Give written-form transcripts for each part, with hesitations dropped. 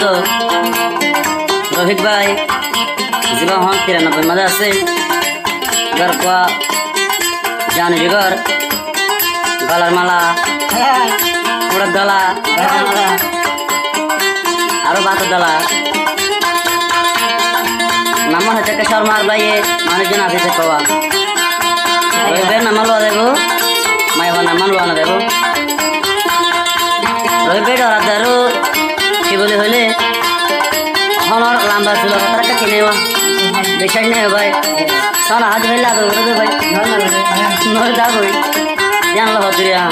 তো রফিক ভাই জীবা হন 93 মাঝে আছে গর কোয়া জানি জগর গলার মালা উড়ার দলা আরো বাতের দলা নামা হচ্ছে শর্মার ভাইয়ে মানুষজন আসিছে কওয়া রবিবার নামা লোয়া দেবো মাইবা নামা লোয়া না দেবো রবিবার রাতারও কি বলে হইলে হনর লাম্বা চুল তারা কিনে বেশাই নেই ভাই সারা হাত ভাই লাগবে ভাই নয় যাবই জানলো হতুরিয়া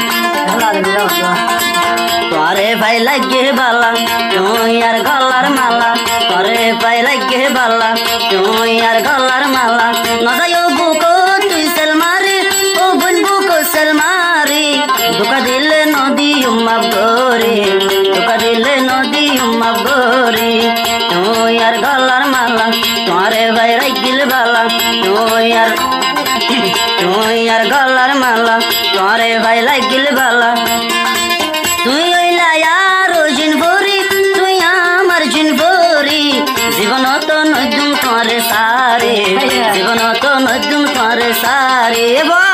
তোরে ভাই লাগে বালা তুই আর গলার মালা তোরে ভাই লাগে বালা তুই আর গলার মালা নজায়ো বুকো তুই সেলমারি ও বোন বুকো সেলমারি ধোকা দিলে নদী উম্মাব গোরে ধোকা দিলে নদী উম্মাব গোরে তুই আর গলার মালা তোরে ভাই রাইগিল বালা তুই আর গলার মালা তোরে ভাই লাগিল বালা তুই ওইলা আর জিন ভরি তুই আমার জিন ভরি জীবন তো নজুম তোরে সারে জীবন তো নজুম তোরে সারে বা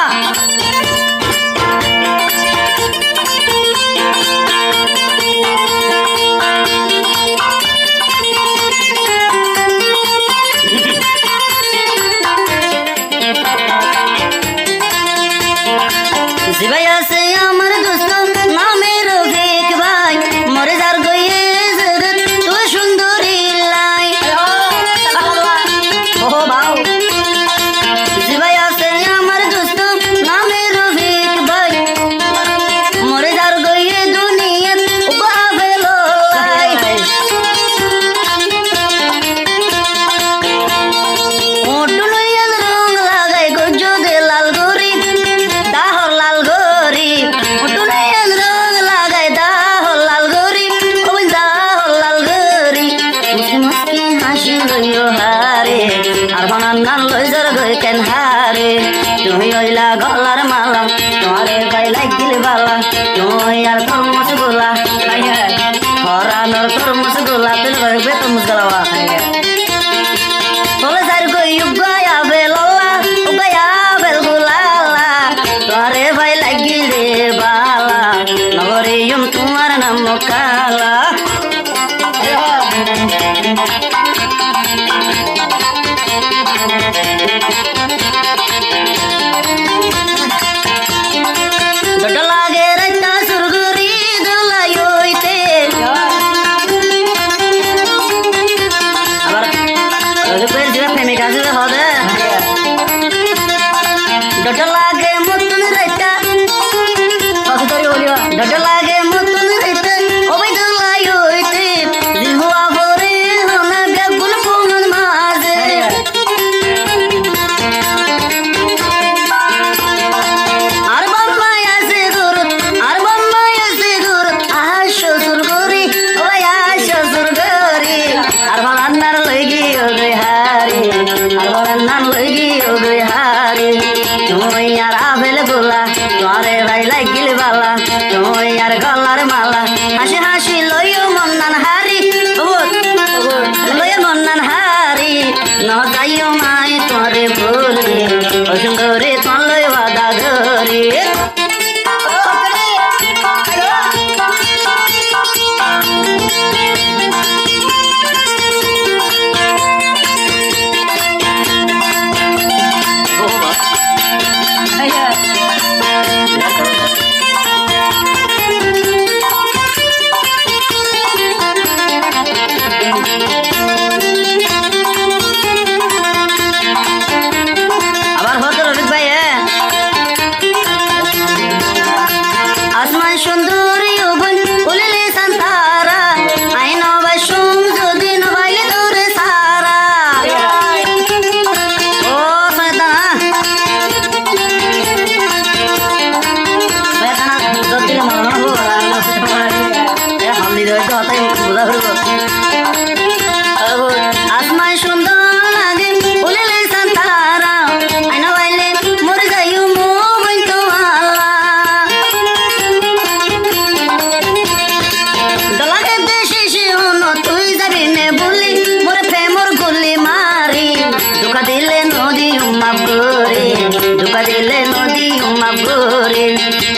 ভাই আছে আমার দোস্ত নামের রফিক ভাই মরে যার গইয়ে জগৎ তুই সুন্দরী লাই ও বাউ ভাই আছে আমার দোস্ত নামের রফিক ভাই মরে যার গইয়ে দুনিয়া বাবেলো ওটু লইয়া রং লাগাই গজ্জ দে লাল গরি আর বানান নান লই জর গই কেন হারে তুই ওইলা গলার মালা তোরে গাই লাগিল বালা তুই আর তরমুজ গোলা হরানোর তরমুজ গোলা তুই রইবে তরমুজ গোলা তোলে যার গই উগায়া বেললা উগায়া বেল গোলালা তোরে ভাই লাগিল রে বালা নগরিয়ম তোমার নাম কালা লাগে রাইতা সুরগুরি দোলাইতে আবার রবিবার যে প্রেমিক আসবে হবে ডট লাগে মতন রাইতা কত করে বলিবা ডট লাগে মতন রাইতা ওই দোলাইতে দিল হওয়া ভরে হনা বেগুন কোন মাঝে নান লইগি ওরে হারে তুই আর আবেল গোলা তোরে ভাই লাগিল বালা তুই আর গলার মালা হাসি হাসি লইও মন্নান হারি লইও মন্নান হারি ন যাইও মাই তোরে ভুলি ও সুন্দরে তোর লই বাদা ধরি আবার হতো রফিক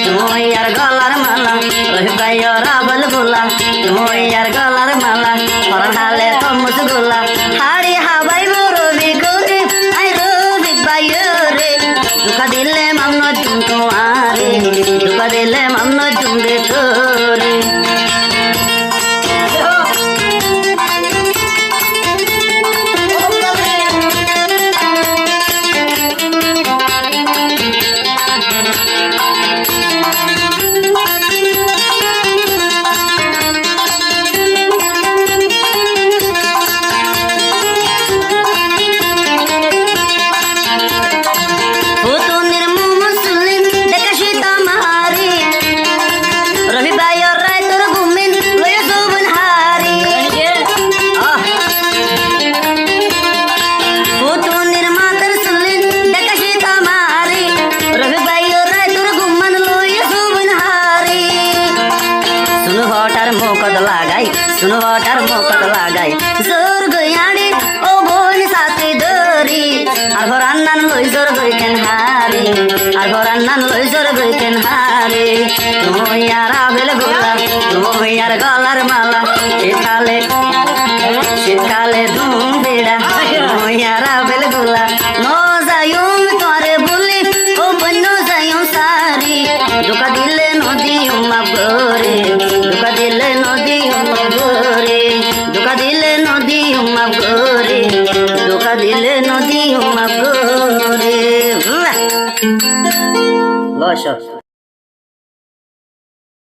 তুই আর গলার মালা রহিবাই রাবল গোলা তুই আর গলার মালা পরান হালে কমস গোলা হাড়ি হাবাই রবি করে আই রবি বাইরে দুঃখা দিলে মামন চুমতো আরে দুঃখা দিলে মামন চুমবে তোরে सुनो वाटर मोकत लागाई जोर गयाड़ी ओ बोन साथी दरी আর ঘরান্নান লই জোর গইতেন হারে আর ঘরান্নান লই জোর গইতেন হারে তুই আর আবেল গোলা তুই আর গলার মালা শীতকালে ধুম বেড়া তুই আর আবেল গোলা নো যাইম তোরে বলি ও বন্য যাইম সারি দুকা দিলে নদী মাপ করে দুকা দিলে নদী মাপ করে দুকা দিলে নদী মাপ করে দুকা দিলে নদী মাপ করে বস